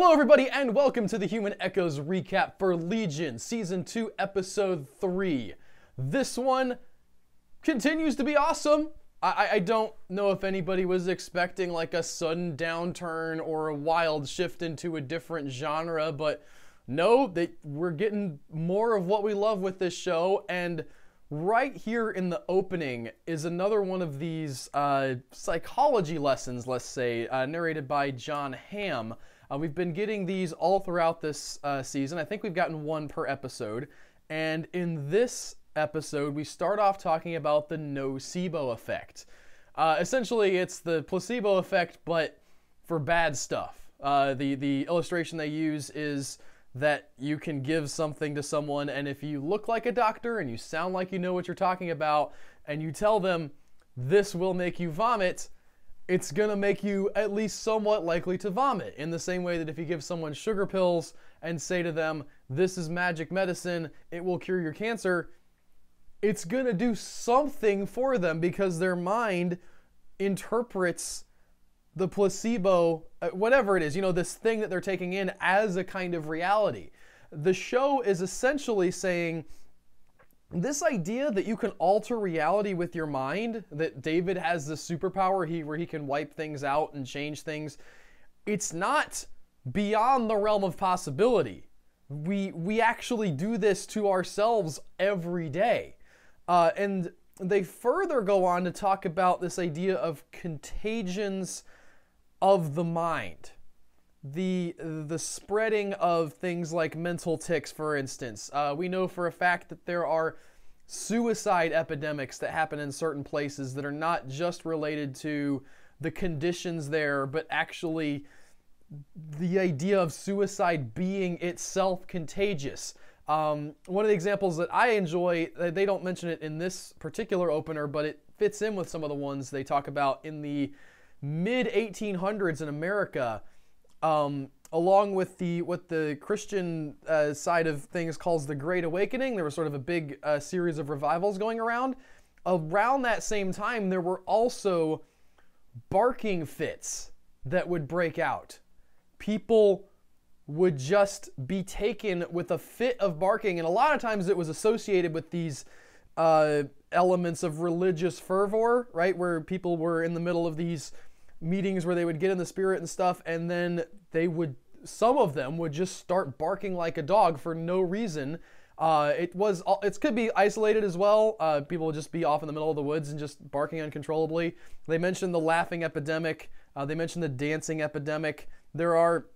Hello everybody and welcome to the Human Echoes recap for Legion Season 2 Episode 3. This one continues to be awesome. I don't know if anybody was expecting like a sudden downturn or a wild shift into a different genre, but no, we're getting more of what we love with this show, and right here in the opening is another one of these psychology lessons, let's say, narrated by John Hamm. We've been getting these all throughout this season. I think we've gotten one per episode. And in this episode, we start off talking about the nocebo effect. Essentially, it's the placebo effect, but for bad stuff. The illustration they use is that you can give something to someone, and if you look like a doctor and you sound like you know what you're talking about, and you tell them, this will make you vomit, it's gonna make you at least somewhat likely to vomit. In the same way that if you give someone sugar pills and say to them, this is magic medicine, it will cure your cancer, it's gonna do something for them because their mind interprets the placebo, whatever it is, this thing that they're taking in as a kind of reality. The show is essentially saying, this idea that you can alter reality with your mind, that David has this superpower where he can wipe things out and change things, it's not beyond the realm of possibility. We actually do this to ourselves every day. And they further go on to talk about this idea of contagions of the mind. The spreading of things like mental tics, for instance. We know for a fact that there are suicide epidemics that happen in certain places that are not just related to the conditions there, but actually the idea of suicide being itself contagious. One of the examples that I enjoy, they don't mention it in this particular opener, but it fits in with some of the ones they talk about in the mid-1800s in America, along with what the Christian side of things calls the Great Awakening. There was sort of a big series of revivals going around. Around that same time, there were also barking fits that would break out. People would just be taken with a fit of barking, and a lot of times it was associated with these elements of religious fervor, right, where people were in the middle of these meetings where they would get in the spirit and stuff, and then some of them would just start barking like a dog for no reason. It could be isolated as well. People would just be off in the middle of the woods and just barking uncontrollably. They mentioned the laughing epidemic. They mentioned the dancing epidemic. There are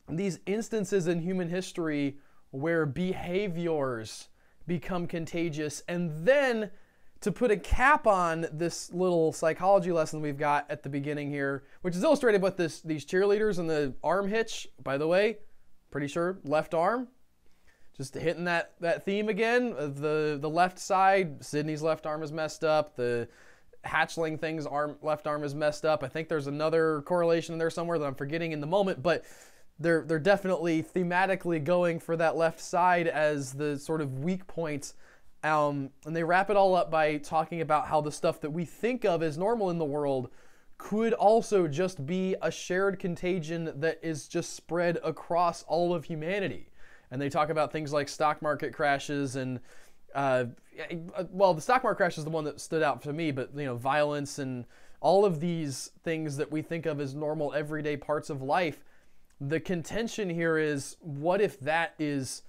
these instances in human history where behaviors become contagious, and then to put a cap on this little psychology lesson we've got at the beginning here, which is illustrated with these cheerleaders and the arm hitch, by the way, pretty sure left arm, just hitting that theme again. The left side, Sydney's left arm is messed up. The hatchling thing's left arm is messed up. I think there's another correlation in there somewhere that I'm forgetting in the moment, but they're definitely thematically going for that left side as the sort of weak point. And they wrap it all up by talking about how the stuff that we think of as normal in the world could also just be a shared contagion that is just spread across all of humanity. And they talk about things like stock market crashes and, well, the stock market crash is the one that stood out for me, but, violence and all of these things that we think of as normal everyday parts of life. The contention here is, what if that is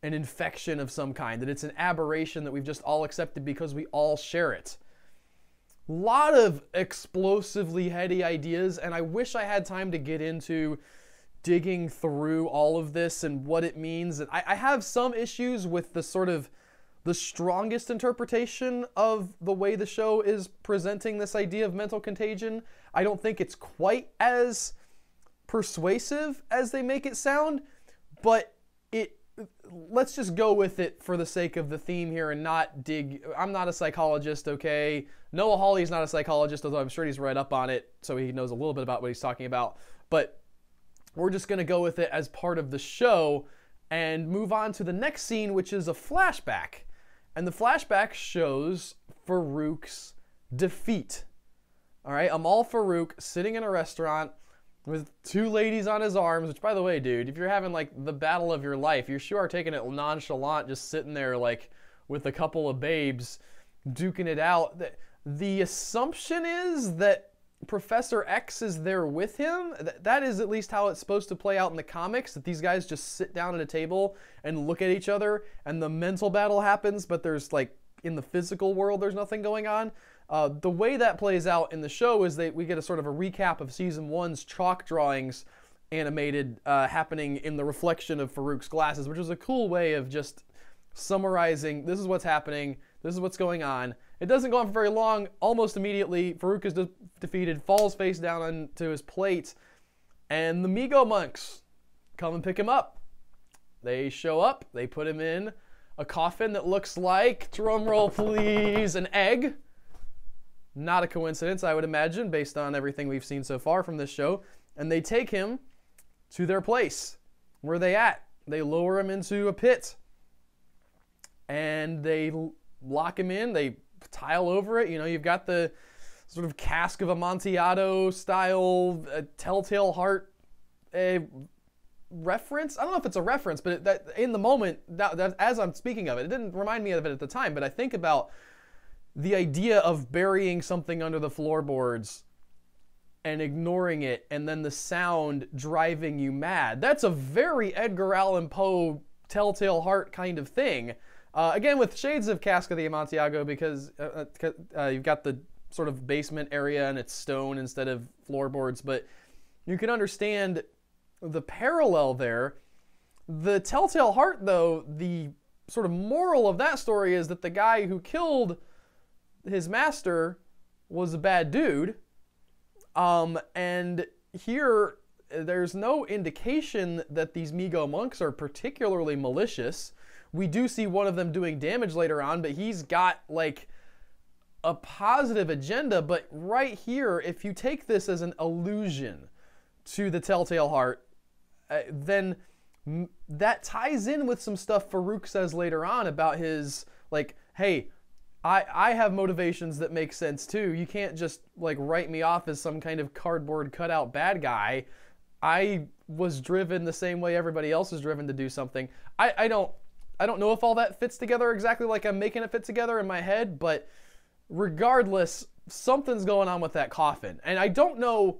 an infection of some kind, that it's an aberration that we've just all accepted because we all share it? A lot of explosively heady ideas, and I wish I had time to get into digging through all of this and what it means. I have some issues with the strongest interpretation of the way the show is presenting this idea of mental contagion. I don't think it's quite as persuasive as they make it sound, but let's just go with it for the sake of the theme here and not dig. I'm not a psychologist, okay? Noah Hawley's not a psychologist, although I'm sure he's read up on it, so he knows a little bit about what he's talking about. But we're just going to go with it as part of the show and move on to the next scene, which is a flashback. And the flashback shows Farouk's defeat. All right, Farouk sitting in a restaurant with 2 ladies on his arms, which, by the way, dude, if you're having like the battle of your life, you sure are taking it nonchalant, just sitting there like with a couple of babes duking it out. The assumption is that Professor X is there with him. That is at least how it's supposed to play out in the comics, that these guys just sit down at a table and look at each other and the mental battle happens, but there's like, in the physical world, there's nothing going on. The way that plays out in the show is that we get a sort of a recap of season 1's chalk drawings animated happening in the reflection of Farouk's glasses, which is a cool way of just summarizing, this is what's happening, this is what's going on. It doesn't go on for very long. Almost immediately, Farouk is defeated, falls face down onto his plate, and the Migo monks come and pick him up. They show up, they put him in a coffin that looks like, drumroll please, an egg. Not a coincidence, I would imagine, based on everything we've seen so far from this show. And they take him to their place. Where are they at? They lower him into a pit. And they lock him in. They tile over it. You know, you've got the sort of Cask of Amontillado style Telltale Heart reference. I don't know if it's a reference, but that in the moment, that as I'm speaking of it, it didn't remind me of it at the time, but I think about the idea of burying something under the floorboards and ignoring it, and then the sound driving you mad. That's a very Edgar Allan Poe Telltale Heart kind of thing. Again, with shades of Cask of the Amontillado, because you've got the sort of basement area and it's stone instead of floorboards, but you can understand the parallel there. The Telltale Heart, though, the sort of moral of that story is that the guy who killed his master was a bad dude. And here, there's no indication that these Migo monks are particularly malicious. We do see one of them doing damage later on, but he's got like a positive agenda. But right here, if you take this as an allusion to the Telltale Heart, then that ties in with some stuff Farouk says later on about his, like, hey, I have motivations that make sense too. You can't just like write me off as some kind of cardboard cutout bad guy. I was driven the same way everybody else is driven to do something. I don't know if all that fits together exactly like I'm making it fit together in my head, but regardless, something's going on with that coffin. And I don't know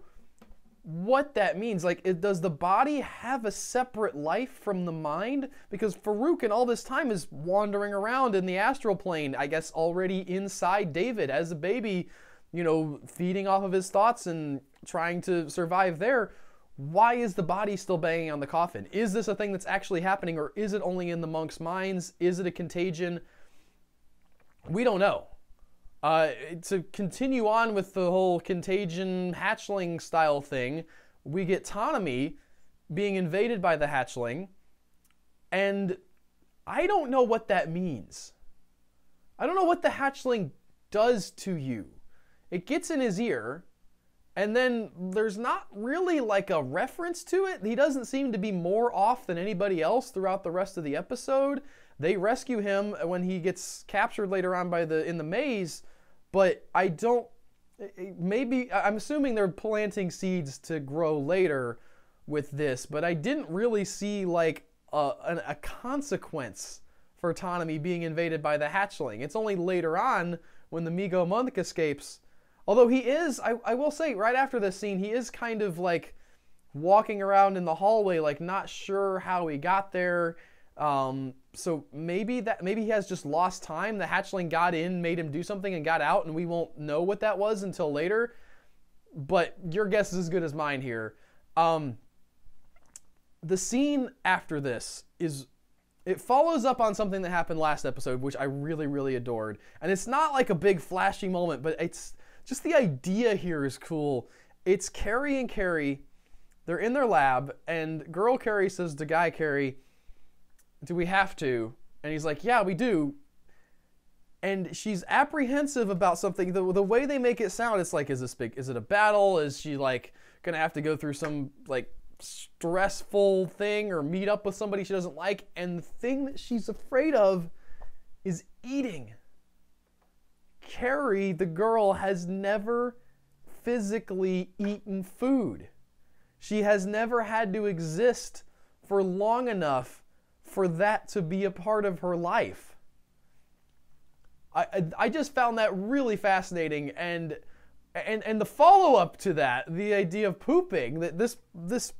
what that means. Like, does the body have a separate life from the mind? Because Farouk in all this time is wandering around in the astral plane, I guess already inside David as a baby, you know, feeding off of his thoughts and trying to survive there. Why is the body still banging on the coffin? Is this a thing that's actually happening, or is it only in the monks' minds? Is it a contagion? We don't know. To continue on with the whole contagion hatchling style thing, we get Tanami being invaded by the hatchling, and I don't know what that means. I don't know what the hatchling does to you. It gets in his ear, and then there's not really like a reference to it. He doesn't seem to be more off than anybody else throughout the rest of the episode. They rescue him when he gets captured later on in the maze, but I'm assuming they're planting seeds to grow later with this, but I didn't really see like a consequence for Tanami being invaded by the hatchling. It's only later on when the Migo monk escapes. Although he is, I will say, right after this scene, he is kind of like walking around in the hallway, like not sure how he got there. So maybe he has just lost time. The hatchling got in, made him do something, and got out, and we won't know what that was until later. But your guess is as good as mine here. The scene after this it follows up on something that happened last episode, which I really, really adored. And it's not like a big flashy moment, but it's just the idea here is cool. It's Carrie and Carrie. They're in their lab, and girl Carrie says to guy Carrie, "Do we have to?" And he's like, "Yeah, we do." And she's apprehensive about something. The way they make it sound, it's like, is it a battle? Is she like gonna have to go through some like stressful thing or meet up with somebody she doesn't like? And the thing that she's afraid of is eating. Carrie, the girl, has never physically eaten food. She has never had to exist for long enough for that to be a part of her life. I just found that really fascinating, and the follow-up to that, the idea of pooping, that this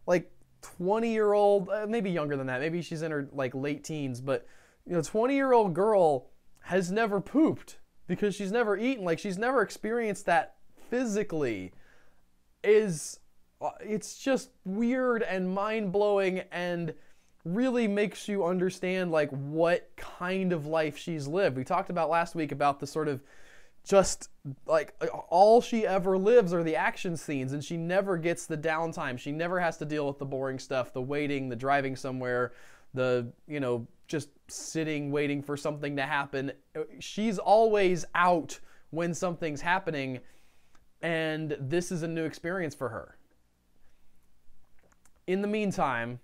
like 20-year-old, maybe younger than that, maybe she's in her like late teens, but 20-year-old girl has never pooped because she's never eaten, like she's never experienced that physically. It's just weird and mind-blowing, and really makes you understand like what kind of life she's lived. We talked about last week about the sort of just like all she ever lives are the action scenes, and she never gets the downtime. She never has to deal with the boring stuff, the waiting, the driving somewhere, the just sitting waiting for something to happen. She's always out when something's happening, and this is a new experience for her. In the meantime,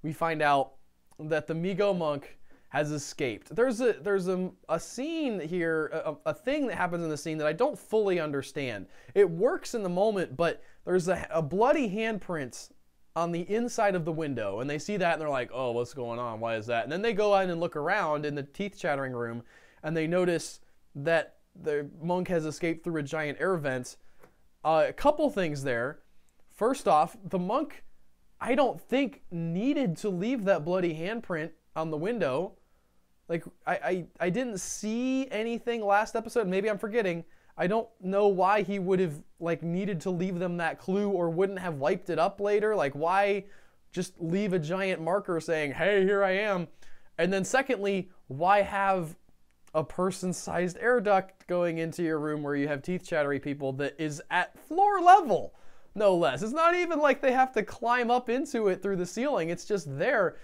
we find out that the Migo monk has escaped. There's a scene here, a thing that happens in the scene that I don't fully understand. It works in the moment, but there's a bloody handprint on the inside of the window, and they see that and they're like, oh, what's going on? Why is that? And then they go out and look around in the teeth chattering room, and they notice that the monk has escaped through a giant air vent. A couple things there. First off, the monk, I don't think, needed to leave that bloody handprint on the window. Like, I didn't see anything last episode. Maybe I'm forgetting. I don't know why he would have like needed to leave them that clue, or wouldn't have wiped it up later. Like, why just leave a giant marker saying, hey, here I am? And then secondly, why have a person-sized air duct going into your room where you have teeth chattery people that is at floor level? No less. It's not even like they have to climb up into it through the ceiling. It's just there.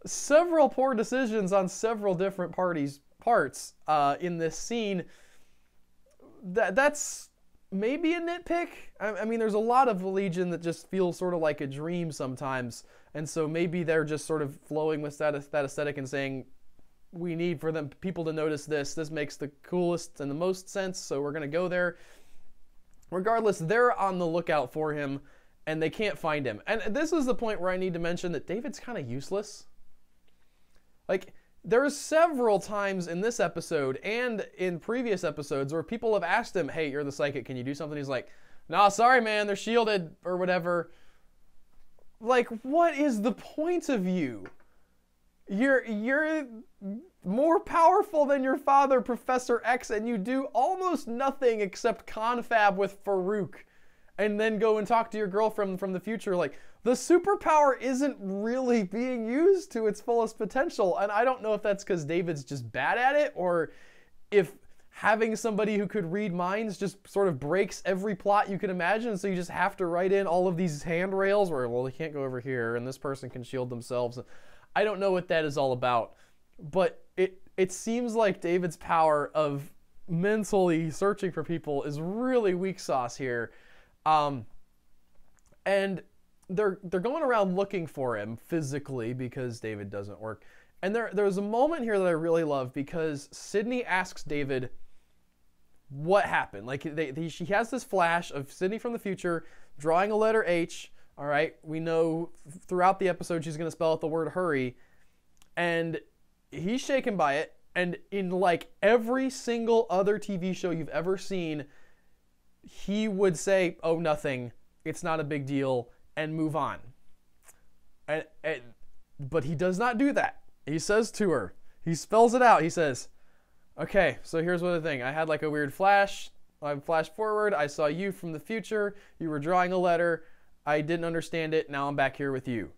Several poor decisions on several different parts in this scene. That's maybe a nitpick. I mean, there's a lot of Legion that just feels sort of like a dream sometimes. And so maybe they're just sort of flowing with that aesthetic and saying, we need for people to notice this. This makes the coolest and the most sense, so we're going to go there. Regardless, they're on the lookout for him, and they can't find him. And this is the point where I need to mention that David's kind of useless. Like, there's several times in this episode and in previous episodes where people have asked him, hey, you're the psychic, can you do something? He's like, nah, sorry, man, they're shielded, or whatever. Like, what is the point of you? You're more powerful than your father, Professor X, and you do almost nothing except confab with Farouk and then go and talk to your girlfriend from the future. Like, the superpower isn't really being used to its fullest potential, and I don't know if that's because David's just bad at it, or if having somebody who could read minds just sort of breaks every plot you can imagine, so you just have to write in all of these handrails where, well, they can't go over here, and this person can shield themselves. I don't know what that is all about, but it seems like David's power of mentally searching for people is really weak sauce here. And they're going around looking for him physically because David doesn't work. And there's a moment here that I really love because Sydney asks David what happened. Like, she has this flash of Sydney from the future drawing a letter H. All right, we know throughout the episode she's going to spell out the word hurry, and he's shaken by it. And in like every single other TV show you've ever seen, he would say, oh, nothing, it's not a big deal, and move on. But he does not do that. He says to her, he spells it out. He says, okay, so here's what the thing. I had like a weird flash. I flashed forward. I saw you from the future. You were drawing a letter. I didn't understand it. Now I'm back here with you.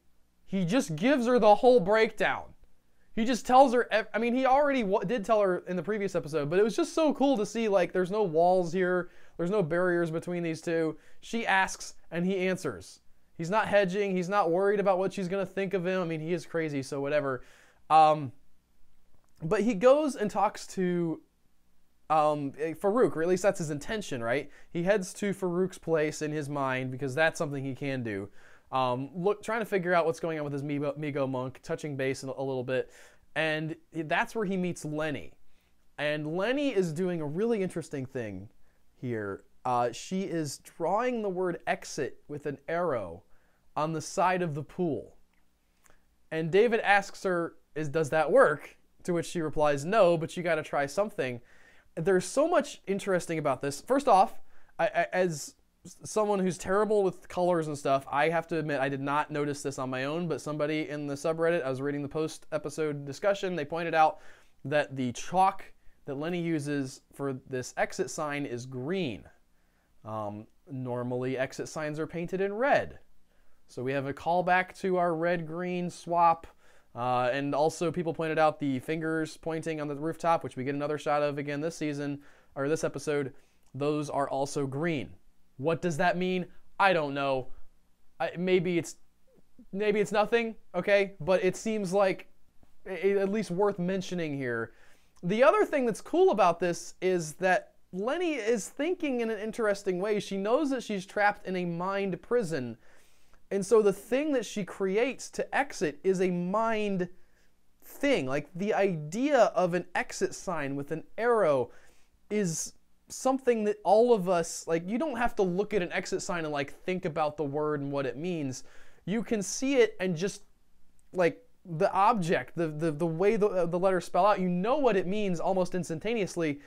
He just gives her the whole breakdown. He just tells her, I mean, he already did tell her in the previous episode, but it was just so cool to see, like, there's no walls here. There's no barriers between these two. She asks, and he answers. He's not hedging. He's not worried about what she's going to think of him. I mean, he is crazy, so whatever. But he goes and talks to Farouk, or at least that's his intention, right? He heads to Farouk's place in his mind because that's something he can do. Trying to figure out what's going on with his Migo monk, touching base a little bit, and that's where he meets Lenny. And Lenny is doing a really interesting thing here. she is drawing the word exit with an arrow on the side of the pool. And David asks her, does that work? To which she replies, no, but you got to try something. There's so much interesting about this. First off, as someone who's terrible with colors and stuff, I have to admit I did not notice this on my own, but somebody in the subreddit, I was reading the post-episode discussion, they pointed out that the chalk that Lenny uses for this exit sign is green. Normally exit signs are painted in red. So we have a callback to our red-green swap. And also people pointed out the fingers pointing on the rooftop, which we get another shot of again this season, or this episode. Those are also green. What does that mean? I don't know. Maybe it's nothing, okay? But it seems like at least worth mentioning here. The other thing that's cool about this is that Lenny is thinking in an interesting way. She knows that she's trapped in a mind prison. And so the thing that she creates to exit is a mind thing. Like the idea of an exit sign with an arrow is something that all of us, like, you don't have to look at an exit sign and like think about the word and what it means. You can see it and just like the object, the way the letters spell out, you know what it means almost instantaneously.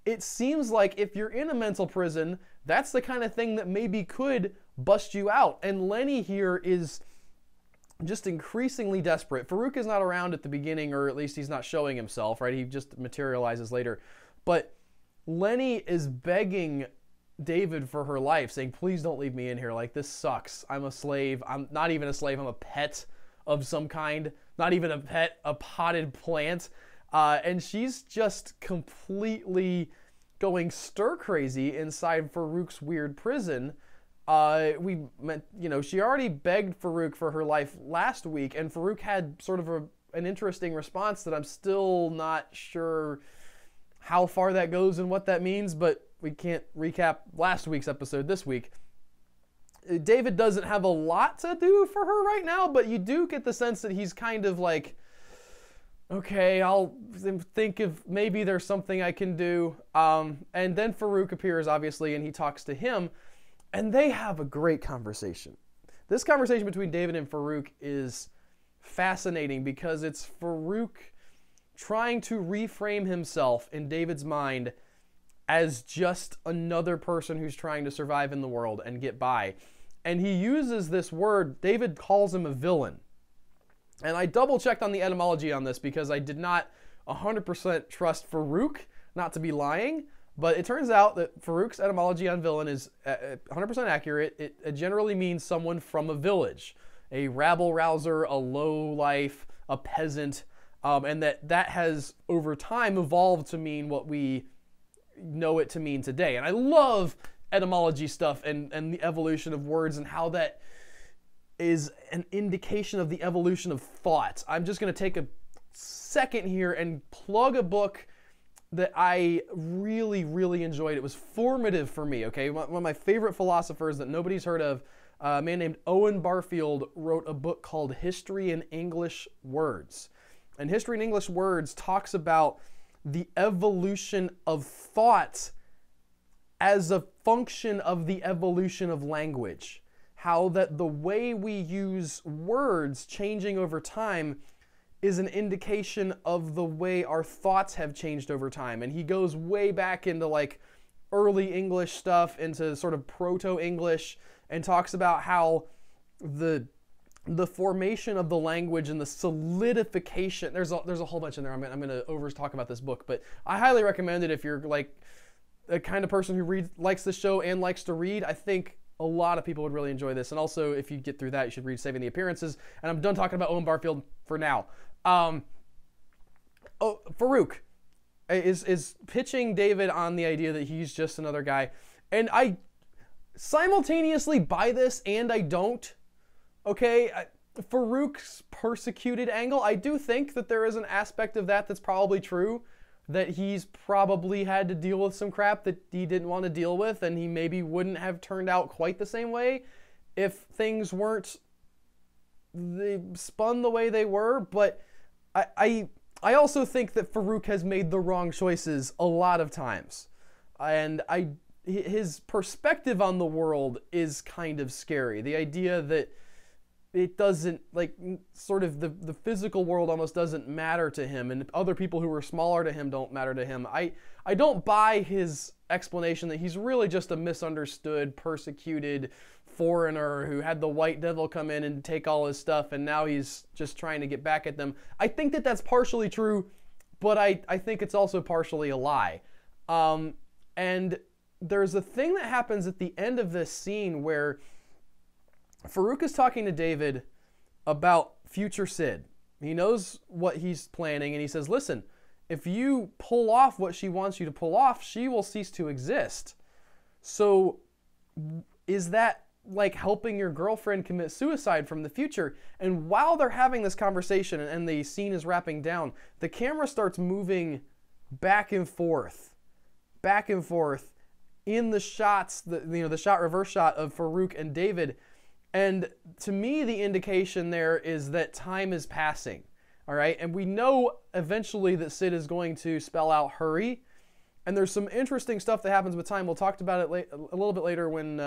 It seems like if you're in a mental prison, that's the kind of thing that maybe could bust you out. And Lenny here is just increasingly desperate. Farouk is not around at the beginning, or at least he's not showing himself, right? He just materializes later. But Lenny is begging David for her life, saying, please don't leave me in here. Like, this sucks. I'm a slave. I'm not even a slave. I'm a pet of some kind. Not even a pet, a potted plant. And she's just completely going stir crazy inside Farouk's weird prison. She already begged Farouk for her life last week, and Farouk had sort of an interesting response that I'm still not sure how far that goes and what that means, but we can't recap last week's episode this week. David doesn't have a lot to do for her right now, but you do get the sense that he's kind of like, okay, I'll think if maybe there's something I can do. And then Farouk appears, obviously, and he talks to him, and they have a great conversation. This conversation between David and Farouk is fascinating because it's Farouk trying to reframe himself in David's mind as just another person who's trying to survive in the world and get by. And he uses this word, David calls him a villain. And I double-checked on the etymology on this because I did not 100% trust Farouk not to be lying. But it turns out that Farouk's etymology on villain is 100% accurate. It generally means someone from a village, a rabble-rouser, a low-life, a peasant, and that has, over time, evolved to mean what we know it to mean today. And I love etymology stuff and the evolution of words and how that is an indication of the evolution of thought. I'm just going to take a second here and plug a book that I really, really enjoyed. It was formative for me, okay? One of my favorite philosophers that nobody's heard of, a man named Owen Barfield, wrote a book called History in English Words. And History in English Words talks about the evolution of thought as a function of the evolution of language. How that the way we use words changing over time is an indication of the way our thoughts have changed over time. And he goes way back into like early English stuff, into sort of Proto-English, and talks about how the formation of the language and the solidification, there's a whole bunch in there. I'm going to over talk about this book, but I highly recommend it if you're like a kind of person who likes the show and likes to read. I think a lot of people would really enjoy this. And also, if you get through that, you should read Saving the Appearances. And I'm done talking about Owen Barfield for now. Farouk is pitching David on the idea that he's just another guy. And I simultaneously buy this and I don't. Okay, Farouk's persecuted angle, I do think that there is an aspect of that that's probably true, that he's probably had to deal with some crap that he didn't want to deal with, and he maybe wouldn't have turned out quite the same way if things weren't spun the way they were. But I also think that Farouk has made the wrong choices a lot of times. And his perspective on the world is kind of scary. The idea that it doesn't, like, sort of the physical world almost doesn't matter to him, and other people who are smaller to him don't matter to him. I don't buy his explanation that he's really just a misunderstood, persecuted foreigner who had the white devil come in and take all his stuff, and now he's just trying to get back at them. I think that that's partially true, but I think it's also partially a lie. And there's a thing that happens at the end of this scene where Farouk is talking to David about future Sid. He knows what he's planning, and he says, listen, if you pull off what she wants you to pull off, she will cease to exist. So is that like helping your girlfriend commit suicide from the future? And while they're having this conversation and the scene is wrapping down, the camera starts moving back and forth in the shots, the shot reverse shot of Farouk and David. And to me, the indication there is that time is passing, all right? And we know eventually that Sid is going to spell out hurry. And there's some interesting stuff that happens with time. We'll talk about it a little bit later when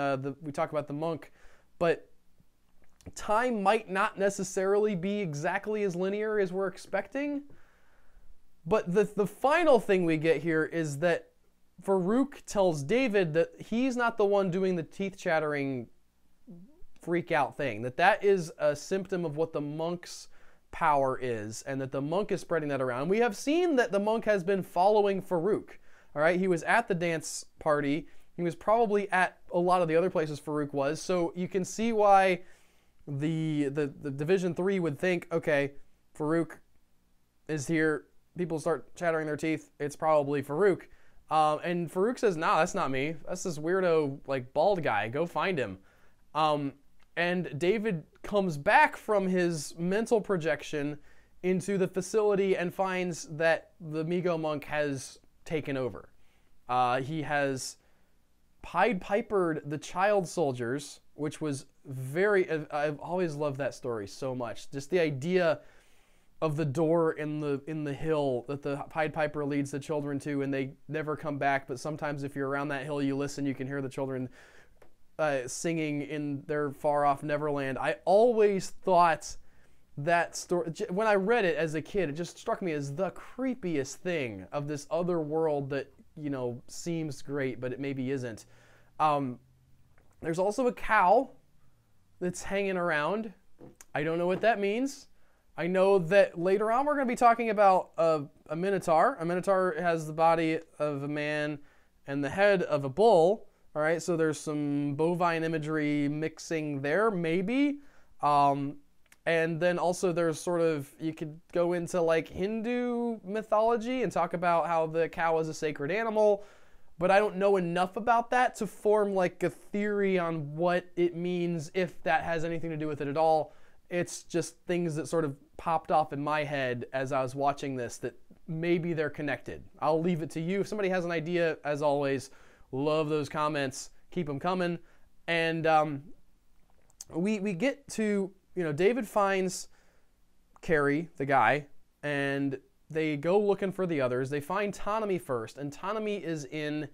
we talk about the monk. But time might not necessarily be exactly as linear as we're expecting. But the final thing we get here is that Farouk tells David that he's not the one doing the teeth chattering freak out thing, that is a symptom of what the monk's power is, and that the monk is spreading that around. We have seen that the monk has been following Farouk. All right, he was at the dance party. He was probably at a lot of the other places Farouk was. So you can see why the Division 3 would think, okay, Farouk is here. People start chattering their teeth. It's probably Farouk. And Farouk says, nah, that's not me. That's this weirdo, like, bald guy. Go find him. And David comes back from his mental projection into the facility and finds that the Migo monk has taken over. He has Pied Pipered the child soldiers, which was I've always loved that story so much. Just the idea of the door in the hill that the Pied Piper leads the children to, and they never come back. But sometimes if you're around that hill, you listen, you can hear the children singing in their far-off Neverland. I always thought that story, when I read it as a kid, it just struck me as the creepiest thing of this other world that, you know, seems great, but it maybe isn't. There's also a cow that's hanging around. I don't know what that means. I know that later on we're going to be talking about a minotaur. A minotaur has the body of a man and the head of a bull. All right, so there's some bovine imagery mixing there, maybe. And then also there's sort of, you could go into like Hindu mythology and talk about how the cow is a sacred animal, but I don't know enough about that to form like a theory on what it means, if that has anything to do with it at all. It's just things that sort of popped off in my head as I was watching this, that maybe they're connected. I'll leave it to you. If somebody has an idea, as always, love those comments. Keep them coming. And we get to, you know, David finds Carrie, the guy, and they go looking for the others. They find Tanami first, and Tanami is in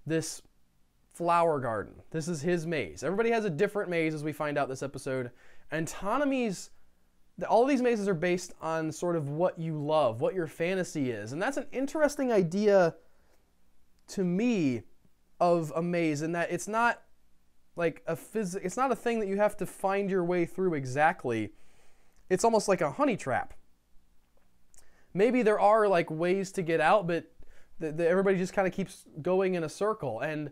this flower garden. This is his maze. Everybody has a different maze, as we find out this episode. And Tanami's, all these mazes are based on sort of what you love, what your fantasy is. And that's an interesting idea to me of a maze, in that it's not like it's not a thing that you have to find your way through exactly. It's almost like a honey trap. Maybe there are like ways to get out, but everybody just kind of keeps going in a circle. And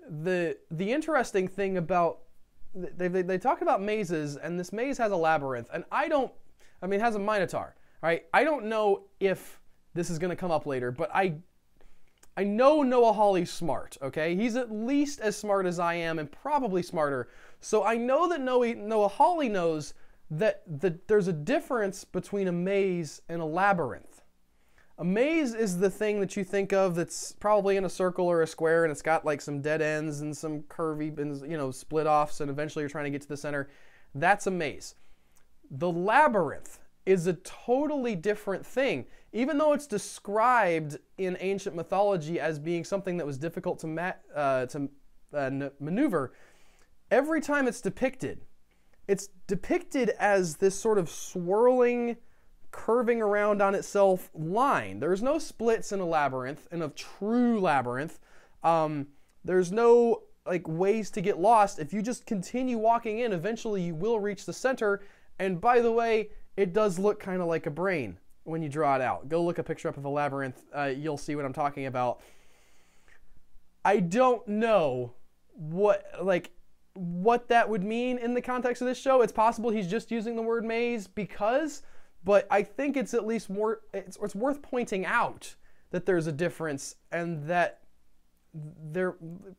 the interesting thing about, they talk about mazes, and this maze has a labyrinth, and it has a minotaur, right? I don't know if this is going to come up later, but I know Noah Hawley's smart, okay? He's at least as smart as I am, and probably smarter. So I know that Noah Hawley knows that there's a difference between a maze and a labyrinth. A maze is the thing that you think of that's probably in a circle or a square, and it's got like some dead ends and some curvy, you know, split offs, and eventually you're trying to get to the center. That's a maze. The labyrinth is a totally different thing. Even though it's described in ancient mythology as being something that was difficult to maneuver, every time it's depicted as this sort of swirling, curving around on itself line. There's no splits in a labyrinth, in a true labyrinth. There's no like ways to get lost. If you just continue walking in, eventually you will reach the center. And by the way, it does look kind of like a brain when you draw it out. Go look a picture up of a labyrinth. You'll see what I'm talking about. I don't know what that would mean in the context of this show. It's possible he's just using the word maze but I think it's at least it's worth pointing out that there's a difference, and that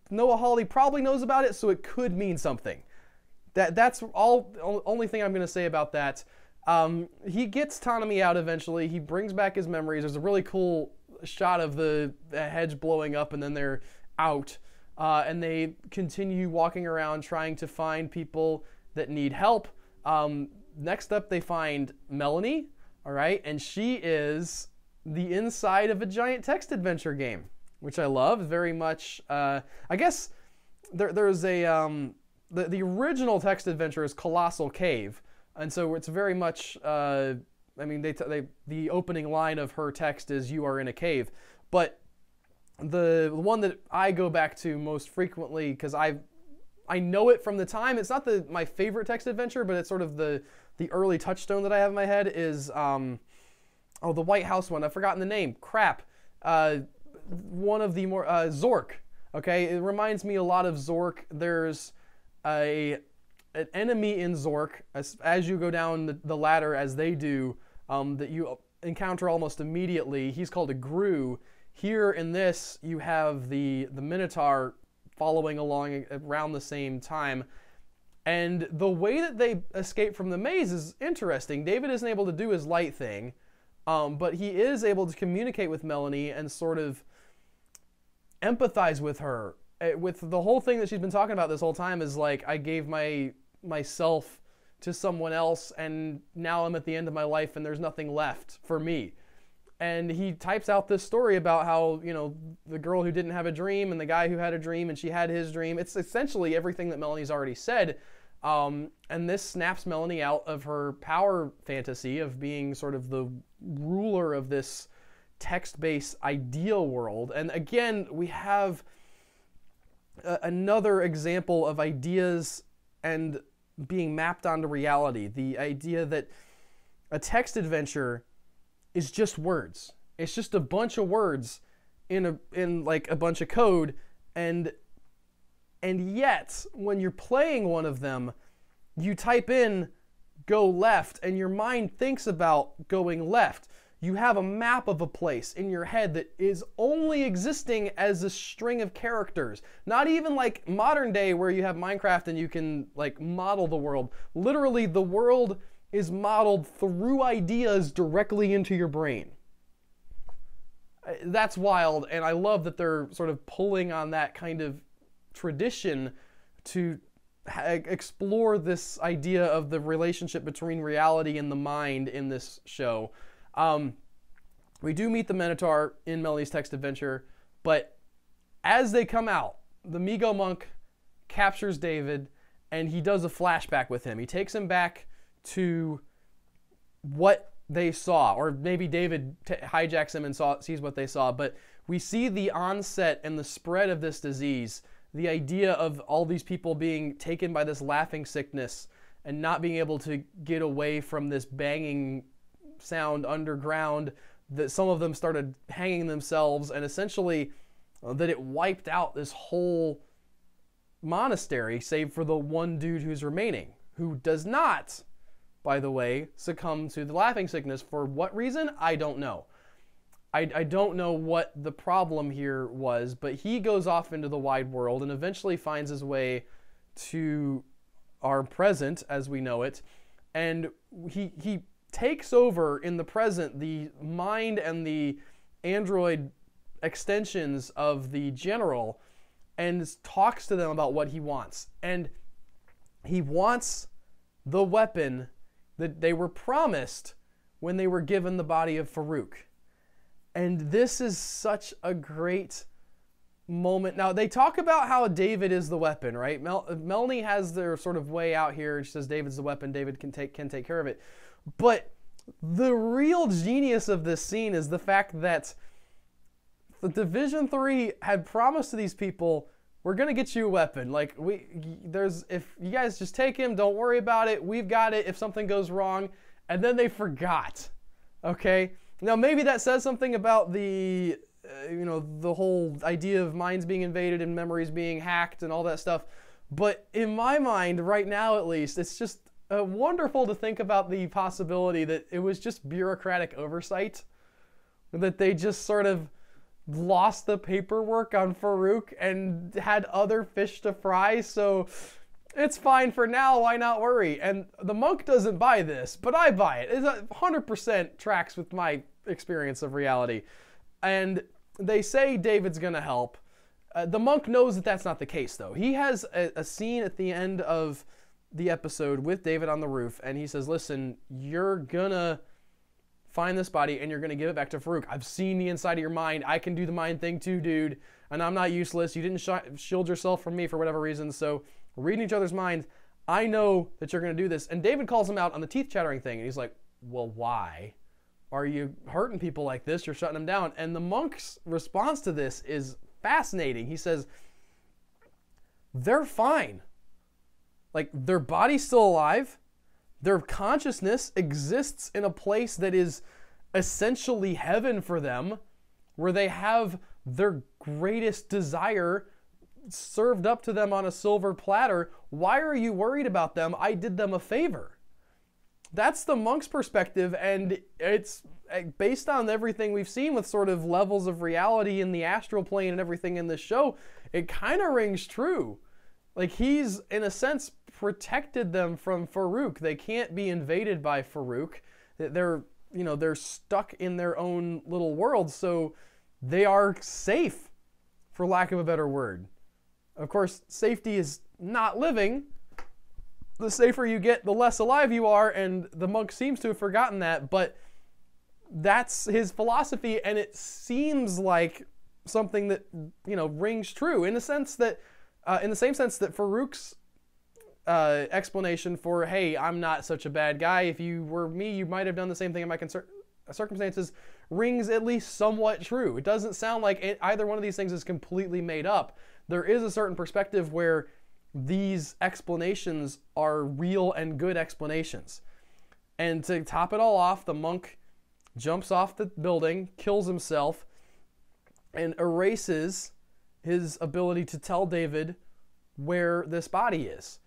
Noah Hawley probably knows about it, so it could mean something. That's only thing I'm going to say about that. He gets Tanami out eventually. He brings back his memories. There's a really cool shot of the hedge blowing up, and then they're out. And they continue walking around trying to find people that need help. Next up, they find Melanie, all right? And she is the inside of a giant text adventure game, which I love very much. I guess there's a... The original text adventure is Colossal Cave, and so it's very much, I mean, the opening line of her text is "You are in a cave," but the one that I go back to most frequently, because I know it from the time, it's not my favorite text adventure, but it's sort of the early touchstone that I have in my head, is the White House one. I've forgotten the name. Crap. One of the more Zork. Okay, it reminds me a lot of Zork. There's an enemy in Zork as you go down the ladder, as they do, that you encounter almost immediately. He's called a Gru. Here in this, you have the Minotaur following along around the same time. And the way that they escape from the maze is interesting. David isn't able to do his light thing, but he is able to communicate with Melanie and sort of empathize with her. With the whole thing that she's been talking about this whole time is like, I gave myself to someone else, and now I'm at the end of my life and there's nothing left for me. And he types out this story about how, you know, the girl who didn't have a dream and the guy who had a dream and she had his dream. It's essentially everything that Melanie's already said. And this snaps Melanie out of her power fantasy of being sort of the ruler of this text-based ideal world. And again, we have another example of ideas and being mapped onto reality. The idea that a text adventure is just words. It's just a bunch of words in like a bunch of code, and yet when you're playing one of them, you type in "go left" and your mind thinks about going left. You have a map of a place in your head that is only existing as a string of characters. Not even like modern day where you have Minecraft and you can like model the world. Literally, the world is modeled through ideas directly into your brain. That's wild, and I love that they're sort of pulling on that kind of tradition to explore this idea of the relationship between reality and the mind in this show. We do meet the Minotaur in Melanie's text adventure, but as they come out, the Migo monk captures David, and he does a flashback with him. He takes him back to what they saw, or maybe David hijacks him and sees what they saw, but we see the onset and the spread of this disease, the idea of all these people being taken by this laughing sickness and not being able to get away from this banging sound underground, that some of them started hanging themselves, and essentially that it wiped out this whole monastery save for the one dude who's remaining, who does not, by the way, succumb to the laughing sickness. For what reason? I don't know. I don't know what the problem here was, but he goes off into the wide world and eventually finds his way to our present as we know it, and he takes over in the present the mind and the android extensions of the general and talks to them about what he wants. And he wants the weapon that they were promised when they were given the body of Farouk. And this is such a great moment. Now, they talk about how David is the weapon, right? Melanie has their sort of way out here. She says David's the weapon. David can take care of it. But the real genius of this scene is the fact that the Division 3 had promised to these people, we're going to get you a weapon. Like, if you guys just take him, don't worry about it. We've got it if something goes wrong. And then they forgot. Okay? Now, maybe that says something about the whole idea of minds being invaded and memories being hacked and all that stuff. But in my mind, right now at least, it's just wonderful to think about the possibility that it was just bureaucratic oversight, that they just sort of lost the paperwork on Farouk and had other fish to fry, so it's fine for now, why not worry? And the monk doesn't buy this, but I buy it. It 100% tracks with my experience of reality. And they say David's gonna help. The monk knows that that's not the case, though. He has a scene at the end of the episode with David on the roof, and he says, listen, you're gonna find this body and you're gonna give it back to Farouk. I've seen the inside of your mind. I can do the mind thing too, dude, and I'm not useless. You didn't shield yourself from me for whatever reason, so we're reading each other's minds. I know that you're gonna do this. And David calls him out on the teeth chattering thing, and he's like, well, why are you hurting people like this? You're shutting them down. And the monk's response to this is fascinating. He says, they're fine. Like, their body's still alive. Their consciousness exists in a place that is essentially heaven for them, where they have their greatest desire served up to them on a silver platter. Why are you worried about them? I did them a favor. That's the monk's perspective, and it's based on everything we've seen with sort of levels of reality in the astral plane and everything in this show. It kind of rings true. Like, he's, in a sense, protected them from Farouk. They can't be invaded by Farouk. They're stuck in their own little world, so they are safe, for lack of a better word. Of course, safety is not living. The safer you get, the less alive you are, and the monk seems to have forgotten that, but that's his philosophy, and it seems like something that, rings true in the sense that, in the same sense that Farouk's explanation for, hey, I'm not such a bad guy. If you were me, you might have done the same thing in my circumstances, rings at least somewhat true. It doesn't sound like either one of these things is completely made up. There is a certain perspective where these explanations are real and good explanations. And to top it all off, the monk jumps off the building, kills himself, and erases his ability to tell David where this body is.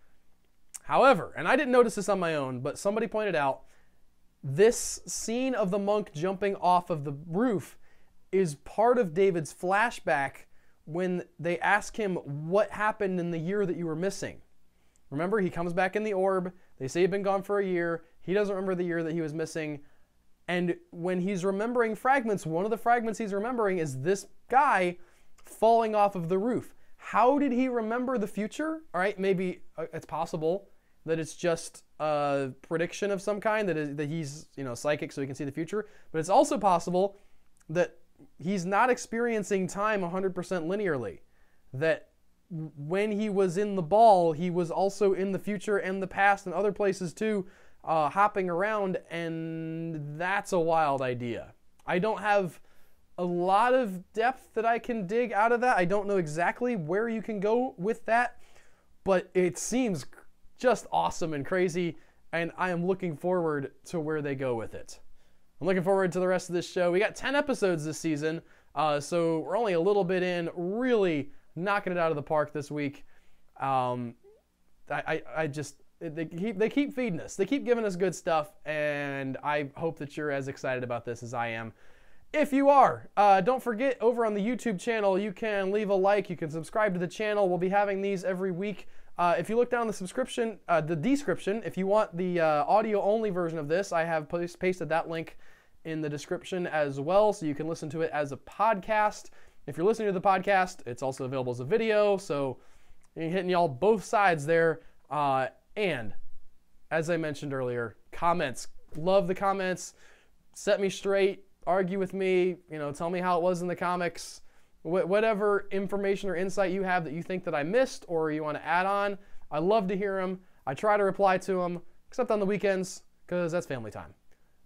However, and I didn't notice this on my own, but somebody pointed out, this scene of the monk jumping off of the roof is part of David's flashback when they ask him what happened in the year that you were missing. Remember, he comes back in the orb. They say he'd been gone for a year. He doesn't remember the year that he was missing. And when he's remembering fragments, one of the fragments he's remembering is this guy falling off of the roof. How did he remember the future? All right, maybe it's possible that it's just a prediction of some kind, that he's psychic so he can see the future. But it's also possible that he's not experiencing time 100% linearly. That when he was in the ball, he was also in the future and the past and other places too, hopping around, and that's a wild idea. I don't have a lot of depth that I can dig out of that. I don't know exactly where you can go with that, but it seems just awesome and crazy, and I am looking forward to where they go with it. I'm looking forward to the rest of this show. We got 10 episodes this season, so we're only a little bit in, really knocking it out of the park this week. They keep feeding us. They keep giving us good stuff, and I hope that you're as excited about this as I am. If you are, don't forget, over on the YouTube channel, you can leave a like, you can subscribe to the channel. We'll be having these every week. If you look down the description, if you want the audio-only version of this, I have pasted that link in the description as well, so you can listen to it as a podcast. If you're listening to the podcast, it's also available as a video, so you're hitting y'all both sides there. And as I mentioned earlier, comments. Love the comments. set me straight, argue with me, tell me how it was in the comics. Whatever information or insight you have that you think that I missed or you want to add on, I love to hear them. I try to reply to them, except on the weekends, because that's family time.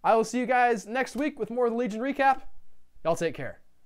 I will see you guys next week with more of the Legion recap. Y'all take care.